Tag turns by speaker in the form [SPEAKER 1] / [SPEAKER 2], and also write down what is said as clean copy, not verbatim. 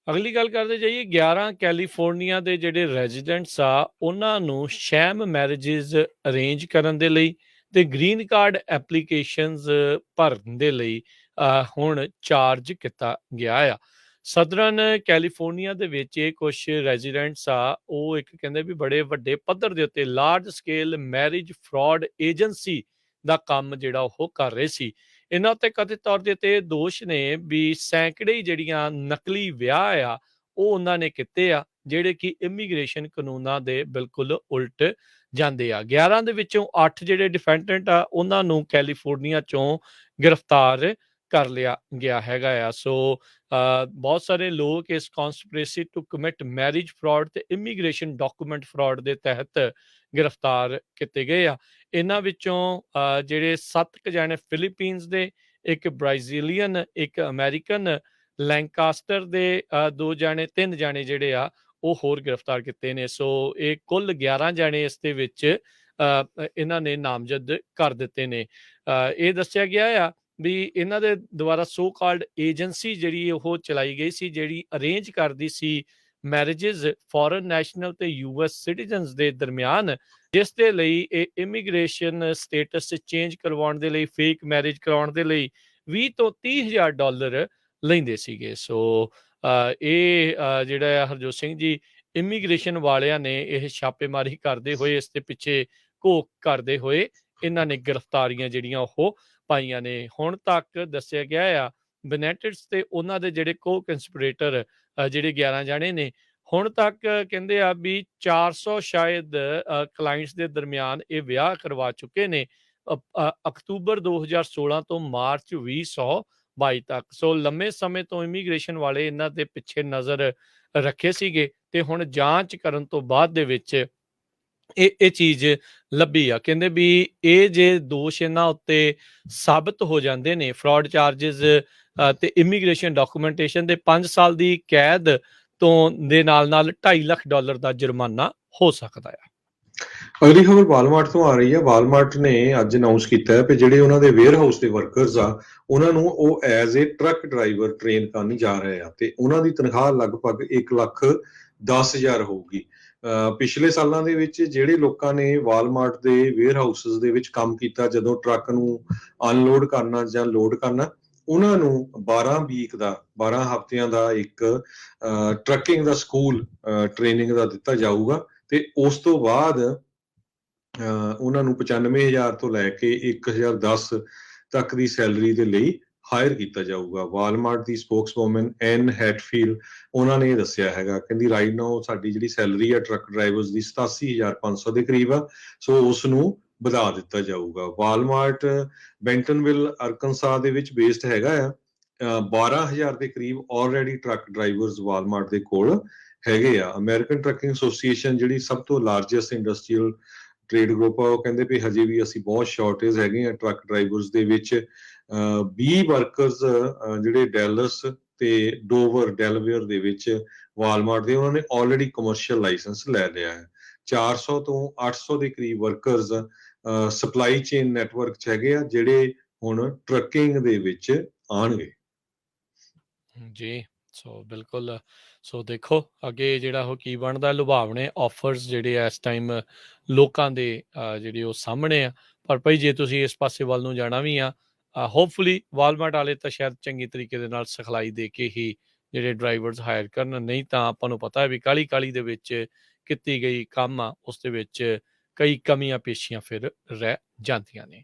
[SPEAKER 1] ਅਗਲੀ ਗੱਲ ਕਰਦੇ ਜਾਈਏ 11 ਕੈਲੀਫੋਰਨੀਆ ਦੇ ਜਿਹੜੇ ਰੈਜ਼ੀਡੈਂਟਸ ਆ ਉਹਨਾਂ ਨੂੰ ਸ਼ੈਮ ਮੈਰਿਜਸ ਅਰੇਂਜ ਕਰਨ ਦੇ ਲਈ ਤੇ ਗ੍ਰੀਨ ਕਾਰਡ ਐਪਲੀਕੇਸ਼ਨਸ ਭਰਨ ਦੇ ਲਈ ਹੁਣ ਚਾਰਜ ਕੀਤਾ ਗਿਆ ਆ। ਸਦਰਨ ਕੈਲੀਫੋਰਨੀਆ ਦੇ ਵਿੱਚ ਇਹ ਕੁਝ ਰੈਜ਼ੀਡੈਂਟਸ ਆ ਉਹ ਇੱਕ ਕਹਿੰਦੇ ਵੀ ਬੜੇ ਵੱਡੇ ਪੱਧਰ ਦੇ ਉੱਤੇ large scale marriage fraud agency ਦਾ ਕੰਮ ਜਿਹੜਾ ਉਹ ਕਰ ਰਹੇ ਸੀ। ਇਹਨਾਂ ਉੱਤੇ ਕਥਿਤ ਤੌਰ ਦੇ ਉੱਤੇ ਦੋਸ਼ ਨੇ ਵੀ ਸੈਂਕੜੇ ਹੀ ਜਿਹੜੀਆਂ ਨਕਲੀ ਵਿਆਹ ਆ ਉਹ ਉਹਨਾਂ ਨੇ ਕੀਤੇ ਆ ਜਿਹੜੇ ਕਿ ਇਮੀਗ੍ਰੇਸ਼ਨ ਕਾਨੂੰਨਾਂ ਦੇ ਬਿਲਕੁਲ ਉਲਟ ਜਾਂਦੇ ਆ। 11 ਦੇ ਵਿੱਚੋਂ 8 ਜਿਹੜੇ ਡਿਫੈਂਡੈਂਟ ਆ ਉਹਨਾਂ ਨੂੰ ਕੈਲੀਫੋਰਨੀਆ ਚੋਂ ਗ੍ਰਿਫਤਾਰ ਕਰ ਲਿਆ ਗਿਆ ਹੈਗਾ ਆ। ਸੋ ਬਹੁਤ ਸਾਰੇ ਲੋਕ ਇਸ conspiracy to commit marriage fraud ਤੇ ਇਮੀਗ੍ਰੇਸ਼ਨ ਡਾਕੂਮੈਂਟ ਫਰਾਡ ਦੇ ਤਹਿਤ ਗ੍ਰਿਫਤਾਰ ਕੀਤੇ ਗਏ ਆ। ਇਹਨਾਂ ਵਿੱਚੋਂ ਜਿਹੜੇ 7 ਜਾਣੇ ਫਿਲੀਪੀਨਸ ਦੇ, ਇੱਕ ਬ੍ਰਾਜ਼ੀਲੀਅਨ, ਇੱਕ ਅਮਰੀਕਨ, ਲੈਂਕਾਸਟਰ ਦੇ 2 ਜਾਣੇ, 3 ਜਾਣੇ ਜਿਹੜੇ ਆ ਉਹ ਹੋਰ ਗ੍ਰਿਫਤਾਰ ਕੀਤੇ ਨੇ। ਸੋ ਇਹ ਕੁੱਲ 11 ਜਾਣੇ ਇਸ ਦੇ ਵਿੱਚ ਇਹਨਾਂ ਨੇ ਨਾਮਜ਼ਦ ਕਰ ਦਿੱਤੇ ਨੇ। ਇਹ ਦੱਸਿਆ ਗਿਆ ਆ ਵੀ ਇਹਨਾਂ ਦੇ ਦੁਆਰਾ ਸੋ ਕਾਲਡ ਏਜੰਸੀ ਜਿਹੜੀ ਉਹ ਚਲਾਈ ਗਈ ਸੀ ਜਿਹੜੀ ਅਰੇਂਜ ਕਰਦੀ ਸੀ ਮੈਰਿਜਸ ਫੋਰਨ ਨੈਸ਼ਨਲ ਤੇ ਯੂਐਸ ਸਿਟੀਜ਼ਨਸ ਦੇ ਦਰਮਿਆਨ, ਜਿਸ ਦੇ ਲਈ ਇਹ ਇਮੀਗ੍ਰੇਸ਼ਨ ਸਟੇਟਸ ਚੇਂਜ ਕਰਵਾਉਣ ਦੇ ਲਈ, ਫੇਕ ਮੈਰਿਜ ਕਰਾਉਣ ਦੇ ਲਈ 20 ਤੋਂ 30,000 ਡਾਲਰ ਲੈਂਦੇ ਸੀਗੇ। ਸੋ ਇਹ ਜਿਹੜਾ ਆ ਹਰਜੋਤ ਸਿੰਘ ਜੀ, ਇਮੀਗ੍ਰੇਸ਼ਨ ਵਾਲਿਆਂ ਨੇ ਇਹ ਛਾਪੇਮਾਰੀ ਕਰਦੇ ਹੋਏ, ਇਸ ਦੇ ਪਿੱਛੇ ਘੋਖ ਕਰਦੇ ਹੋਏ ਇਹਨਾਂ ਨੇ ਗ੍ਰਿਫਤਾਰੀਆਂ ਜਿਹੜੀਆਂ ਉਹ ਪਾਈਆਂ ਨੇ। ਹੁਣ ਤੱਕ ਦੱਸਿਆ ਗਿਆ ਆ ਬੈਨੇਟਸ ਤੇ ਉਹਨਾਂ ਦੇ ਜਿਹੜੇ ਕੋ ਕੰਸਪੀਰੇਟਰ ਜਿਹੜੇ 11 ਜਾਣੇ ਨੇ, ਹੁਣ ਤੱਕ ਕਹਿੰਦੇ ਆ ਵੀ 400 ਸ਼ਾਇਦ ਕਲਾਇੰਟਸ ਦੇ ਦਰਮਿਆਨ ਇਹ ਵਿਆਹ ਕਰਵਾ ਚੁੱਕੇ ਨੇ ਅਕਤੂਬਰ 2016 ਤੋਂ ਮਾਰਚ 2022 ਤੱਕ। ਸੋ ਲੰਮੇ ਸਮੇਂ ਤੋਂ ਇਮੀਗ੍ਰੇਸ਼ਨ ਵਾਲੇ ਇਹਨਾਂ ਦੇ ਪਿੱਛੇ ਨਜ਼ਰ ਰੱਖੇ ਸੀਗੇ ਤੇ ਹੁਣ ਜਾਂਚ ਕਰਨ ਤੋਂ ਬਾਅਦ ਦੇ ਵਿੱਚ ਇਹ ਚੀਜ਼ ਲੱਭੀ ਆ। ਕਹਿੰਦੇ ਵੀ ਇਹ ਜੇ ਦੋਸ਼ ਇਹਨਾਂ ਉੱਤੇ ਸਾਬਤ ਹੋ ਜਾਂਦੇ ਨੇ, ਫਰਾਡ ਚਾਰजेस ਤੇ ਇਮੀਗ੍ਰੇਸ਼ਨ ਡਾਕੂਮੈਂਟੇਸ਼ਨ ਦੇ 5 ਸਾਲ ਦੀ ਕੈਦ ਤੋਂ ਦੇ ਨਾਲ 2.5 ਲੱਖ ਡਾਲਰ ਦਾ ਜੁਰਮਾਨਾ ਹੋ ਸਕਦਾ ਆ।
[SPEAKER 2] ਅਗਲੀ ਖਬਰ ਵਾਲਮਾਰਟ ਤੋਂ ਆ ਰਹੀ ਹੈ। ਵਾਲਮਾਰਟ ਨੇ ਅੱਜ ਅਨਾਉਂਸ ਕੀਤਾ ਹੈ ਕਿ ਜਿਹੜੇ ਉਹਨਾਂ ਦੇ ਵੇਅਰ ਹਾਊਸ ਦੇ ਵਰਕਰਸ ਆ ਉਹਨਾਂ ਨੂੰ ਉਹ as a truck driver train ਕਰਨ ਜਾ ਰਹੇ ਆ ਤੇ ਉਹਨਾਂ ਦੀ ਤਨਖਾਹ ਲਗਭਗ 1,10,000 ਹੋਊਗੀ। ਪਿਛਲੇ ਸਾਲਾਂ ਦੇ ਵਿੱਚ ਜਿਹੜੇ ਲੋਕਾਂ ਨੇ ਵਾਲਮਾਰਟ ਦੇ ਵੇਅਰ ਹਾਊਸਸ ਦੇ ਵਿੱਚ ਕੰਮ ਕੀਤਾ, ਜਦੋਂ ਟਰੱਕ ਨੂੰ ਅਨਲੋਡ ਕਰਨਾ ਜਾਂ ਲੋਡ ਕਰਨਾ, ਉਹਨਾਂ ਨੂੰ 12 ਹਫ਼ਤਿਆਂ ਦਾ ਇੱਕ ਟਰੱਕਿੰਗ ਦਾ ਸਕੂਲ ਟ੍ਰੇਨਿੰਗ ਦਾ ਦਿੱਤਾ ਜਾਊਗਾ ਤੇ ਉਸ ਤੋਂ ਬਾਅਦ ਉਹਨਾਂ ਨੂੰ 95,000 ਤੋਂ ਲੈ ਕੇ 1,010 ਤੱਕ ਦੀ ਸੈਲਰੀ ਦੇ ਲਈ ਹਾਇਰ ਕੀਤਾ ਜਾਊਗਾ। ਵਾਲਮਾਰਟ ਦੀ ਸਪੋਕਸਵੂਮਨ ਐਨ ਹੈਟਫੀਲਡ ਉਹਨਾਂ ਨੇ ਇਹ ਦੱਸਿਆ ਹੈਗਾ, ਕਹਿੰਦੀ ਰਾਈਟ ਨਾਓ ਸਾਡੀ ਜਿਹੜੀ ਸੈਲਰੀ ਆ ਟਰੱਕ ਡਰਾਈਵਰਸ ਦੀ 87,500 ਦੇ ਕਰੀਬ ਆ, ਸੋ ਉਸ ਨੂੰ ਵਧਾ ਦਿੱਤਾ ਜਾਊਗਾ। ਵਾਲਮਾਰਟ ਬੈਂਟਨਵਿਲ ਅਰਕਨਸਾ ਦੇ ਵਿੱਚ ਬੇਸਡ ਹੈਗਾ ਆ। 12,000 ਦੇ ਕਰੀਬ ਆਲਰੇਡੀ ਟਰੱਕ ਡਰਾਈਵਰਸ ਵਾਲਮਾਰਟ ਦੇ ਕੋਲ ਹੈਗੇ ਆ। ਅਮਰੀਕਨ ਟਰੱਕਿੰਗ ਐਸੋਸੀਏਸ਼ਨ ਜਿਹੜੀ ਸਭ ਤੋਂ ਲਾਰਜੈਸਟ ਇੰਡਸਟਰੀਅਲ ਟ੍ਰੇਡ ਗਰੁੱਪ ਆ, ਉਹ ਕਹਿੰਦੇ ਵੀ ਹਜੇ ਵੀ ਅਸੀਂ ਬਹੁਤ ਸ਼ਾਰਟੇਜ ਹੈਗੇ ਆ ਟਰੱਕ ਡਰਾਈਵਰਸ ਦੇ ਵਿੱਚ। 20 ਵਰਕਰਸ ਜਿਹੜੇ ਡੈਲਸ ਤੇ ਡੋਵਰ ਡੈਲਵੇਅਰ ਦੇ ਵਿੱਚ ਵਾਲਮਾਰਟ ਦੇ, ਉਹਨਾਂ ਨੇ ਆਲਰੇਡੀ ਕਮਰਸ਼ੀਅਲ ਲਾਇਸੈਂਸ ਲੈ ਲਿਆ ਹੈ। 400 ਤੋਂ 800 ਦੇ ਕਰੀਬ ਵਰਕਰਸ ਸਪਲਾਈ ਚੇਨ ਨੈਟਵਰਕ 'ਚ ਹੈਗੇ ਆ ਜਿਹੜੇ ਹੁਣ ਟਰੱਕਿੰਗ ਦੇ ਵਿੱਚ ਆਉਣਗੇ।
[SPEAKER 1] ਜੀ, ਸੋ ਬਿਲਕੁਲ। ਸੋ ਦੇਖੋ ਅੱਗੇ ਜਿਹੜਾ ਉਹ ਕੀ ਬਣਦਾ। ਲੁਭਾਵਣੇ ਆਫਰਸ ਜਿਹੜੇ ਆ ਇਸ ਟਾਈਮ ਲੋਕਾਂ ਦੇ ਜਿਹੜੇ ਉਹ ਸਾਹਮਣੇ ਆ। ਪਰ ਭਾਈ ਜੇ ਤੁਸੀਂ ਇਸ ਪਾਸੇ ਵੱਲ ਨੂੰ ਜਾਣਾ ਵੀ ਆ, ਹੋਪਫੁਲੀ ਵਾਲਮਾਰਟ ਵਾਲੇ ਤਾਂ ਸ਼ਾਇਦ ਚੰਗੀ ਤਰੀਕੇ ਦੇ ਨਾਲ ਸਿਖਲਾਈ ਦੇ ਕੇ ਹੀ ਜਿਹੜੇ ਡਰਾਈਵਰਸ ਹਾਇਰ ਕਰਨ, ਨਹੀਂ ਤਾਂ ਆਪਾਂ ਨੂੰ ਪਤਾ ਹੈ ਵੀ ਕਾਹਲੀ ਦੇ ਵਿੱਚ ਕੀਤੀ ਗਈ ਕੰਮ ਆ ਉਸ ਦੇ ਵਿੱਚ ਕਈ ਕਮੀਆਂ ਪੇਸ਼ੀਆਂ ਫਿਰ ਰਹਿ ਜਾਂਦੀਆਂ ਨੇ।